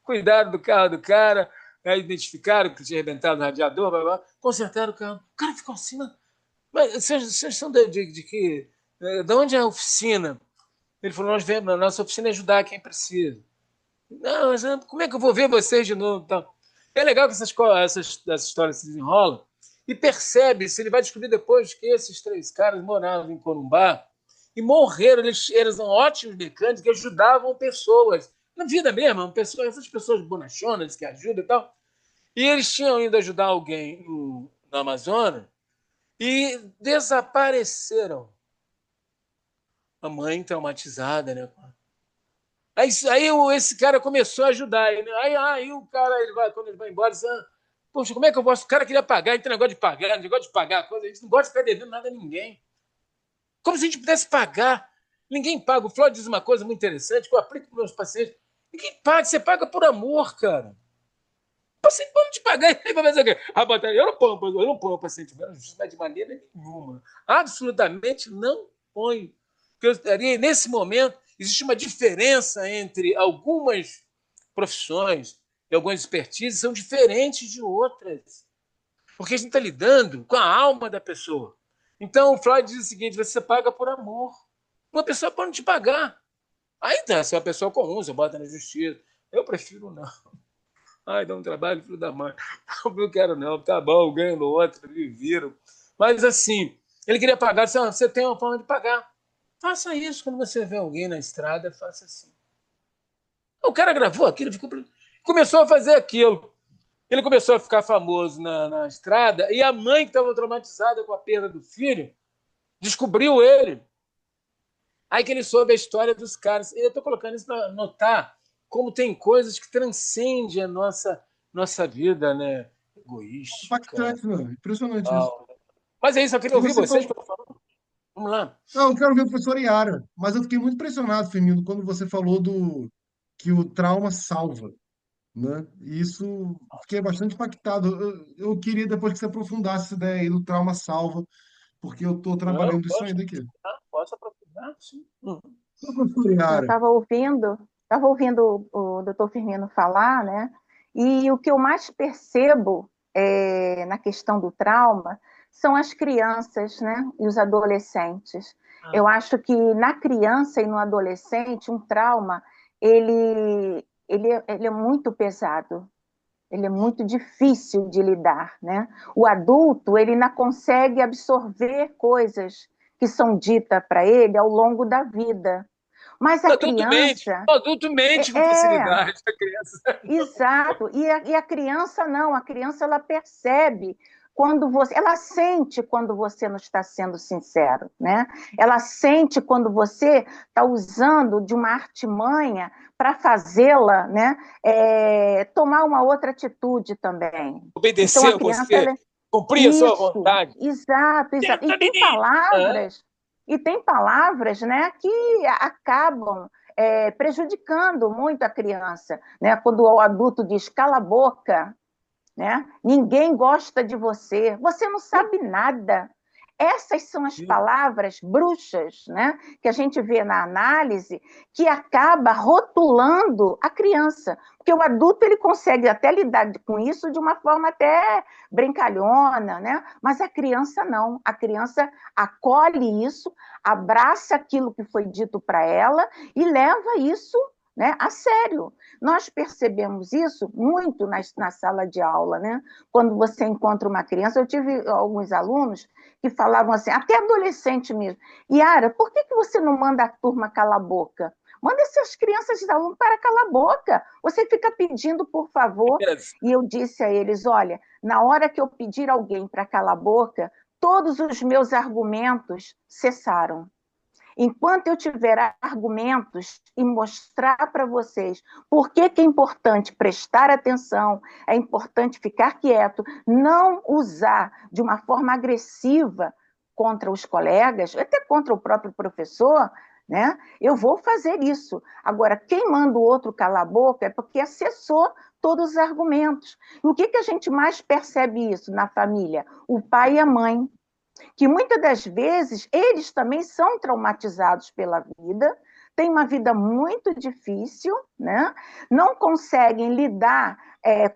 Cuidaram do carro do cara, aí identificaram que tinha arrebentado o radiador, blá, blá, consertaram o carro. O cara ficou assim, mas vocês são de que. De onde é a oficina? Ele falou: nós vemos, a nossa oficina é ajudar quem precisa. Não, mas como é que eu vou ver vocês de novo? Então, é legal que essas histórias se desenrolam e percebe, se ele vai descobrir depois que esses 3 caras moravam em Corumbá e morreram. Eles eram ótimos mecânicos que ajudavam pessoas. Na vida mesmo, essas pessoas bonachonas que ajudam e tal. E eles tinham ido ajudar alguém no Amazonas e desapareceram. A mãe traumatizada, né? Aí esse cara começou a ajudar. Aí o cara, quando ele vai embora, diz: poxa, como é que eu posso? O cara queria pagar, ele tem negócio de pagar, negócio de pagar coisa. A gente não gosta de ficar devendo nada a ninguém. Como se a gente pudesse pagar. Ninguém paga. O Floyd diz uma coisa muito interessante que eu aplico para os meus pacientes. Ninguém paga, você paga por amor, cara. O paciente pode te pagar. Ele vai fazer o quê? Eu não ponho o paciente de maneira nenhuma. Absolutamente não ponho. Porque eu estaria, nesse momento, existe uma diferença entre algumas profissões e algumas expertises são diferentes de outras. Porque a gente está lidando com a alma da pessoa. Então, o Freud diz o seguinte: você paga por amor. Uma pessoa pode não te pagar. Aí tá, se é uma pessoa comum, você bota na justiça. Eu prefiro não. Ai, dá um trabalho, filho da mãe. Não quero não, tá bom, ganho no outro, me viram. Mas assim, ele queria pagar, disse: você tem uma forma de pagar. Faça isso quando você vê alguém na estrada, faça assim. O cara gravou aquilo, começou a fazer aquilo. Ele começou a ficar famoso na estrada e a mãe, que estava traumatizada com a perda do filho, descobriu ele. Aí que ele soube a história dos caras. E eu estou colocando isso para notar como tem coisas que transcendem a nossa vida, né? Egoística. Impactante, mano. Impressionante isso. Tal. Mas é isso, eu queria E ouvir você vocês. falou. Vamos lá. Não, eu quero ver a professora Yara, mas eu fiquei muito impressionado, Firmino, quando você falou que o trauma salva. né? E isso, fiquei bastante impactado. Eu queria depois que você aprofundasse essa ideia aí do trauma salva, porque eu estou Não, trabalhando isso ainda aqui. posso aprofundar, sim. Professor Eu Yara, estava ouvindo o doutor Firmino falar, né? E o que eu mais percebo na questão do trauma são as crianças, né? E os adolescentes. Ah, Eu acho que na criança e no adolescente, um trauma, ele é muito pesado, ele é muito difícil de lidar, né? O adulto, ele ainda consegue absorver coisas que são ditas para ele ao longo da vida, mas a criança o adulto mente com é facilidade, a criança. exato, e a criança não, a criança ela percebe quando ela sente quando você não está sendo sincero, né? Ela sente quando você está usando de uma artimanha para fazê-la, né? Tomar uma outra atitude também. Então a Obedecer a criança, você, cumprir a sua isso, vontade. exato, exato. Tenta, menino! E tem palavras, né, que acabam prejudicando muito a criança, né? Quando o adulto diz cala a boca, né? Ninguém gosta de você, você não sabe nada. Essas são as palavras bruxas, né, que a gente vê na análise, que acaba rotulando a criança, porque o adulto ele consegue até lidar com isso de uma forma até brincalhona, né? Mas a criança não. A criança acolhe isso, abraça aquilo que foi dito para ela e leva isso, né, a sério. Nós percebemos isso muito na sala de aula, né? Quando você encontra uma criança, eu tive alguns alunos que falavam assim, até adolescente mesmo, Yara, por que você não manda a turma calar a boca? Manda essas crianças de aluno para calar a boca. Você fica pedindo, por favor. E eu disse a eles, olha, na hora que eu pedir alguém para calar a boca, todos os meus argumentos cessaram. Enquanto eu tiver argumentos e mostrar para vocês por que é importante prestar atenção, é importante ficar quieto, não usar de uma forma agressiva contra os colegas, até contra o próprio professor, né? Eu vou fazer isso. Agora, quem manda o outro calar a boca é porque acessou todos os argumentos. E o que a gente mais percebe isso na família? O pai e a mãe, que muitas das vezes eles também são traumatizados pela vida, têm uma vida muito difícil, né? Não conseguem lidar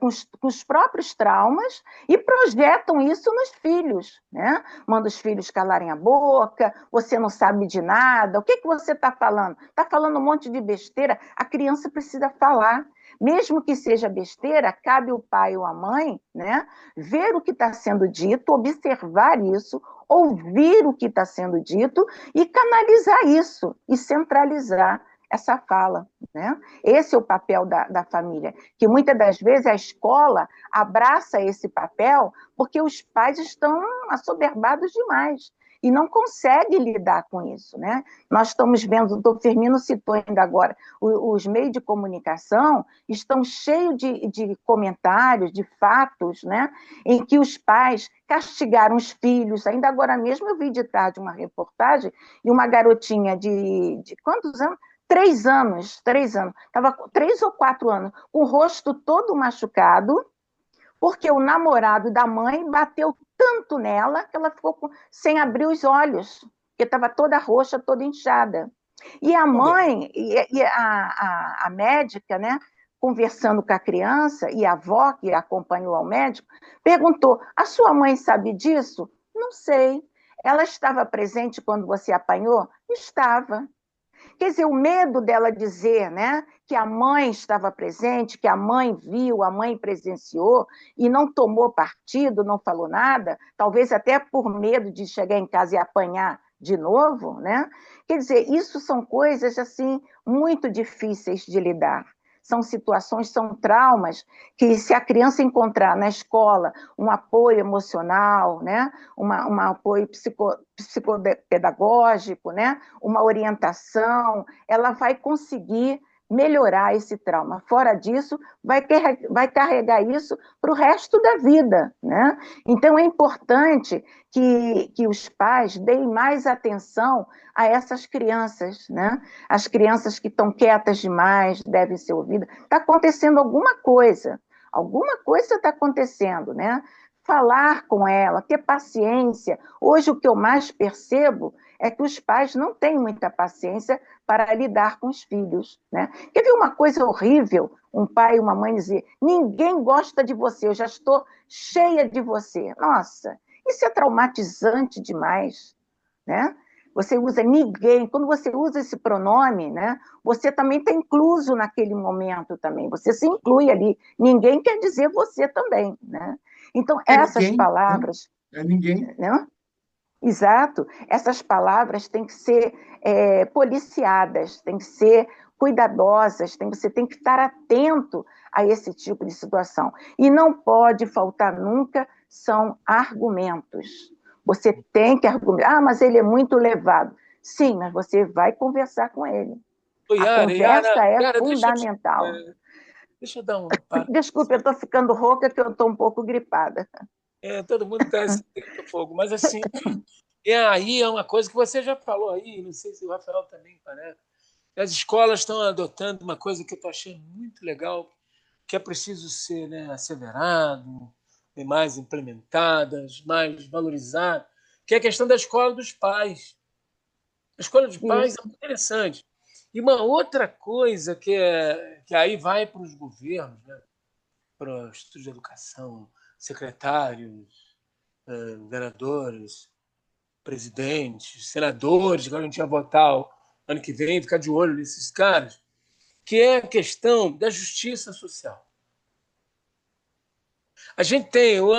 com os próprios traumas e projetam isso nos filhos, né? Manda os filhos calarem a boca, você não sabe de nada, o que você está falando? Está falando um monte de besteira, a criança precisa falar. Mesmo que seja besteira, cabe o pai ou a mãe, né, ver o que está sendo dito, observar isso, ouvir o que está sendo dito e canalizar isso e centralizar essa fala, né? Esse é o papel da família, que muitas das vezes a escola abraça esse papel porque os pais estão assoberbados demais e não conseguem lidar com isso, né? Nós estamos vendo, o doutor Firmino citou ainda agora, os meios de comunicação estão cheios de comentários, de fatos, né? Em que os pais castigaram os filhos. Ainda agora mesmo eu vi de tarde uma reportagem e uma garotinha de quantos anos? 3 anos, estava 3 ou 4 anos, com o rosto todo machucado, porque o namorado da mãe bateu tanto nela que ela ficou sem abrir os olhos, porque estava toda roxa, toda inchada. E a mãe, e a médica, né, conversando com a criança, e a avó, que acompanhou ao médico, perguntou, a sua mãe sabe disso? Não sei. Ela estava presente quando você apanhou? Estava. Quer dizer, o medo dela dizer, né, que a mãe estava presente, que a mãe viu, a mãe presenciou e não tomou partido, não falou nada, talvez até por medo de chegar em casa e apanhar de novo, né? Quer dizer, isso são coisas assim muito difíceis de lidar. São situações, são traumas que, se a criança encontrar na escola um apoio emocional, né? Um apoio psicopedagógico, né? Uma orientação, ela vai conseguir melhorar esse trauma. Fora disso, vai carregar isso para o resto da vida, né? Então, é importante que os pais deem mais atenção a essas crianças, né? As crianças que estão quietas demais, devem ser ouvidas. Está acontecendo alguma coisa está acontecendo, né? Falar com ela, ter paciência. Hoje, o que eu mais percebo é que os pais não têm muita paciência para lidar com os filhos, né? Quer ver uma coisa horrível? Um pai e uma mãe dizer: ninguém gosta de você, eu já estou cheia de você. Nossa, isso é traumatizante demais, né? Você usa ninguém, quando você usa esse pronome, né, você também está incluso naquele momento também, você se inclui ali, ninguém quer dizer você também, né? Então, É essas ninguém, né? palavras, É ninguém. né? Exato, essas palavras têm que ser policiadas, têm que ser cuidadosas, você tem que estar atento a esse tipo de situação. E não pode faltar nunca são argumentos. Você tem que argumentar. Ah, mas ele é muito levado. Sim, mas você vai conversar com ele. Ô, A Yara, conversa é Yara, fundamental. deixa eu dar uma parada. Desculpe, eu estou ficando rouca, que eu estou um pouco gripada. Todo mundo está esse fogo, mas assim, aí é uma coisa que você já falou aí, não sei se o Rafael também parece. As escolas estão adotando uma coisa que eu estou achando muito legal, que é preciso ser, né, asseverado, mais implementadas, mais valorizado, que é a questão da escola dos pais. A escola dos pais é Isso. muito interessante. E uma outra coisa que aí vai para os governos, né, para os institutos de educação, secretários, vereadores, presidentes, senadores, que a gente vai votar ano que vem, ficar de olho nesses caras, que é a questão da justiça social. Hoje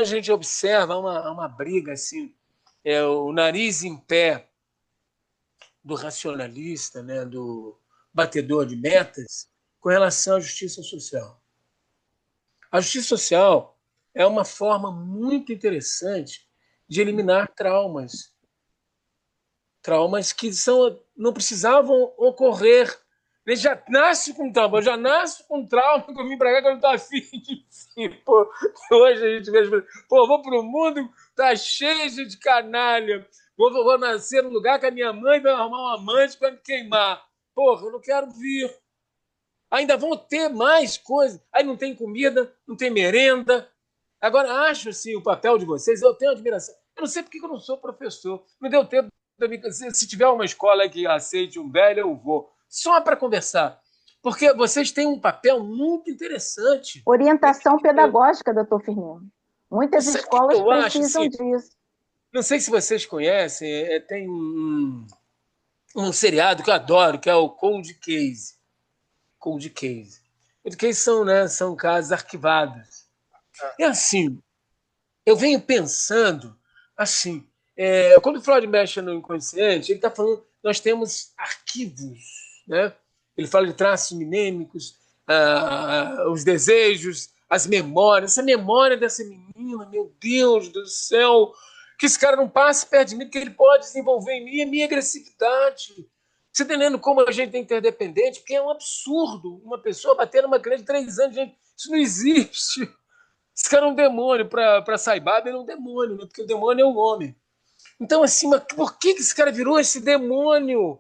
a gente observa uma briga assim, o nariz em pé do racionalista, né, do batedor de metas, com relação à justiça social. A justiça social é uma forma muito interessante de eliminar traumas. Traumas que não precisavam ocorrer. Ele já nasce com trauma. Eu já nasço com trauma que eu vim pra cá que eu não tô afim de vir. Pô, hoje a gente vê, pô, vou pro mundo, tá cheio de canalha. Vou nascer num lugar que a minha mãe vai arrumar um amante para me queimar. Porra, eu não quero vir. Ainda vão ter mais coisas. Aí não tem comida, não tem merenda. Agora, acho assim, o papel de vocês, eu tenho admiração. Eu não sei porque eu não sou professor. Não deu tempo. Se tiver uma escola que aceite um velho, eu vou. Só para conversar. Porque vocês têm um papel muito interessante. Orientação pedagógica, doutor Firmino. Muitas Sabe o que escolas eu acho? precisam Assim, disso. não sei se vocês conhecem, tem um seriado que eu adoro, que é o Cold Case. Cold Case. Cold Case são casos arquivados. É assim, eu venho pensando assim, quando o Freud mexe no inconsciente, ele está falando que nós temos arquivos, né? Ele fala de traços minêmicos, os desejos, as memórias. Essa memória dessa menina, meu Deus do céu, que esse cara não passe perto de mim, porque ele pode desenvolver em mim a minha agressividade. Você está entendendo como a gente é interdependente? Porque é um absurdo uma pessoa bater numa criança de 3 anos, gente, isso não existe. Esse cara é um demônio, para Saibaba ele é um demônio, né? Porque o demônio é um homem. Então, assim, mas por que esse cara virou esse demônio?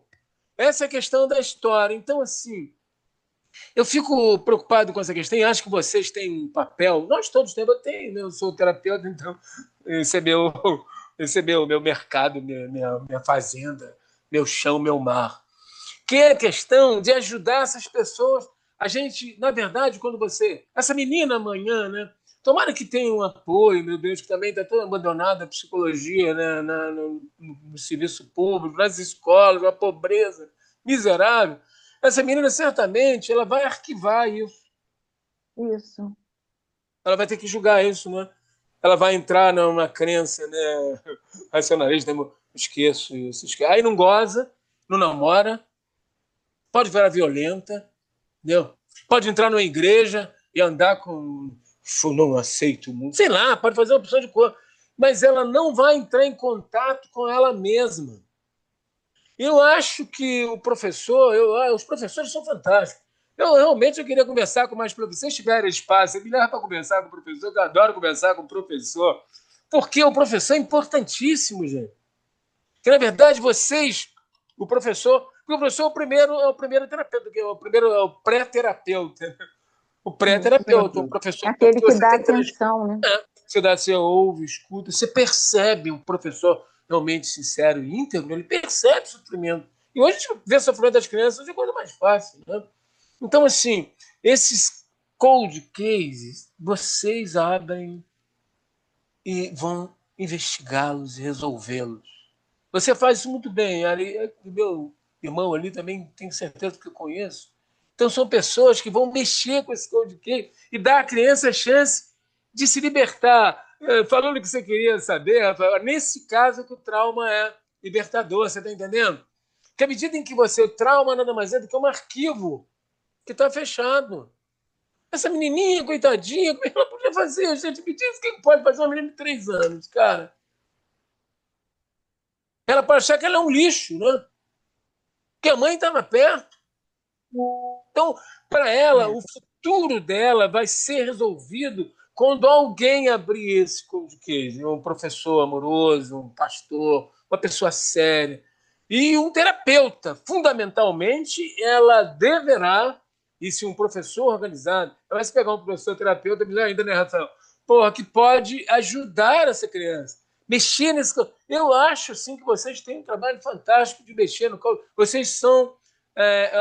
Essa é a questão da história. Então, assim, eu fico preocupado com essa questão e acho que vocês têm um papel, nós todos temos, eu sou terapeuta, então esse é meu mercado, minha fazenda, meu chão, meu mar. Que é a questão de ajudar essas pessoas. A gente, na verdade, quando você. Essa menina amanhã, né? Tomara que tenha um apoio, meu Deus, que também está toda abandonada a psicologia, né, no serviço público, nas escolas, uma pobreza miserável. Essa menina, certamente, ela vai arquivar isso. Isso. Ela vai ter que julgar isso, né? Ela vai entrar numa crença, né, racionalista, esqueço isso. Aí não goza, não namora, pode virar violenta, entendeu? Pode entrar numa igreja e andar com eu não aceito o mundo. Sei lá, pode fazer uma opção de cor. Mas ela não vai entrar em contato com ela mesma. Eu acho que os professores são fantásticos. Eu queria conversar com mais professores. Se vocês tiverem espaço, me leva para conversar com o professor, que eu adoro conversar com o professor. Porque o professor é importantíssimo, gente. Porque, na verdade, o professor é o primeiro terapeuta, é o pré-terapeuta. O pré-terapeuta, o professor. Aquele que dá atenção, né? Você ouve, escuta, você percebe o professor realmente sincero e íntegro, ele percebe o sofrimento. E hoje a gente vê o sofrimento das crianças de coisa mais fácil, né? Então, assim, esses cold cases, vocês abrem e vão investigá-los e resolvê-los. Você faz isso muito bem. Meu irmão ali também tenho certeza que eu conheço. Então, são pessoas que vão mexer com esse cold case e dar à criança a chance de se libertar. Falando o que você queria saber, Rafael, nesse caso que o trauma é libertador, você está entendendo? Porque à medida em que o trauma nada mais é do que um arquivo que está fechado. Essa menininha, coitadinha, como é que ela podia fazer? Gente, me diz o que pode fazer uma menina de 3 anos, cara. Ela pode achar que ela é um lixo, né? Porque a mãe estava perto. Então, para ela, o futuro dela vai ser resolvido quando alguém abrir esse cold case. Um professor amoroso, um pastor, uma pessoa séria. E um terapeuta. Fundamentalmente, ela deverá, e se um professor organizado, vai se pegar um professor terapeuta, melhor ainda, né, Rafael? Porra, que pode ajudar essa criança. Mexer nesse. Eu acho assim, que vocês têm um trabalho fantástico de mexer no. Vocês são,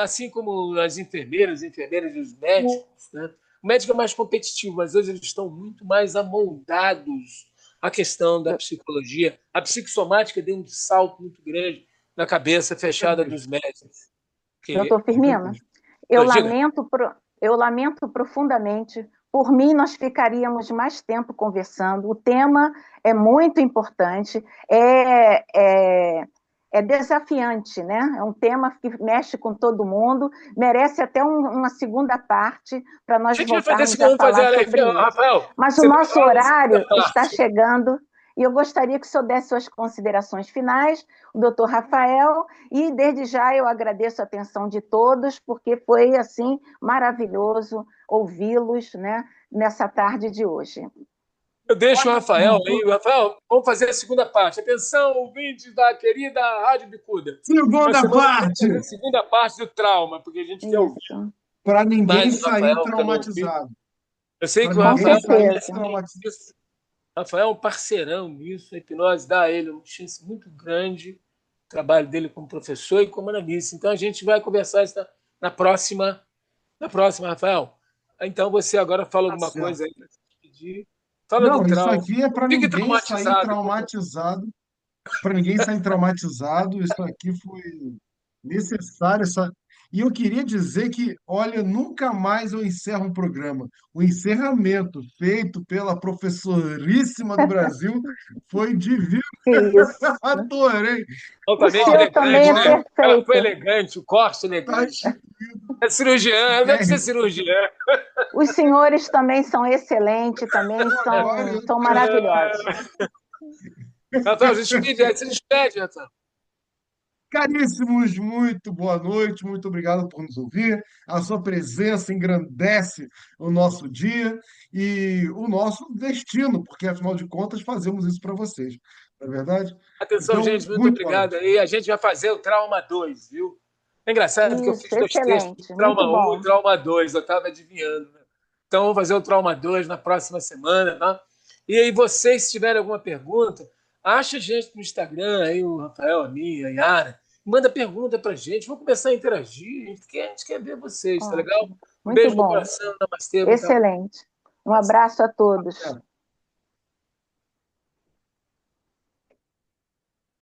assim como as enfermeiras e os médicos, né? O médico é mais competitivo, mas hoje eles estão muito mais amoldados à questão da psicologia. A psicossomática deu um salto muito grande na cabeça fechada dos médicos. Doutor Firmino, eu lamento profundamente. Por mim, nós ficaríamos mais tempo conversando. O tema é muito importante, é desafiante, né? É um tema que mexe com todo mundo, merece até uma segunda parte para nós voltarmos a falar sobre isso. Rafael, mas o nosso horário está chegando e eu gostaria que o senhor desse suas considerações finais, o doutor Rafael, e desde já eu agradeço a atenção de todos, porque foi, assim, maravilhoso ouvi-los, né, nessa tarde de hoje. Eu deixo o Rafael aí. Rafael, vamos fazer a segunda parte. Atenção, ouvintes da querida Rádio Bicuda. Segunda parte do trauma, porque a gente quer ouvir. Para ninguém sair traumatizado. Eu sei que o Rafael é um parceirão nisso. A hipnose dá a ele uma chance muito grande. O trabalho dele como professor e como analista. Então a gente vai conversar isso na próxima, Rafael. Então você agora fala alguma coisa aí para se despedir. Não, isso aqui é para ninguém sair traumatizado. Para ninguém sair traumatizado. Isso aqui foi necessário. E eu queria dizer que, olha, nunca mais eu encerro um programa. O encerramento feito pela professoríssima do Brasil foi divino. Adorei. O seu também é perfeito. Foi elegante, o corte elegante. É cirurgiã, deve ser cirurgiã. Os senhores também são excelentes, também são maravilhosos. Natal, se despede, Natal. Caríssimos, muito boa noite, muito obrigado por nos ouvir. A sua presença engrandece o nosso dia e o nosso destino, porque afinal de contas fazemos isso para vocês, não é verdade? Atenção, então, gente, muito obrigado aí. A gente vai fazer o Trauma 2, viu? É engraçado que eu fiz 2 textos, Trauma 1 e Trauma 2, eu estava adivinhando. Né? Então, vamos fazer o Trauma 2 na próxima semana. Tá? E aí, vocês, se tiverem alguma pergunta, acha a gente no Instagram, aí o Rafael, a minha, a Yara, manda pergunta pra gente, vamos começar a interagir, a gente quer ver vocês, tá legal? Um beijo no coração, namastê. Excelente. Um abraço a todos.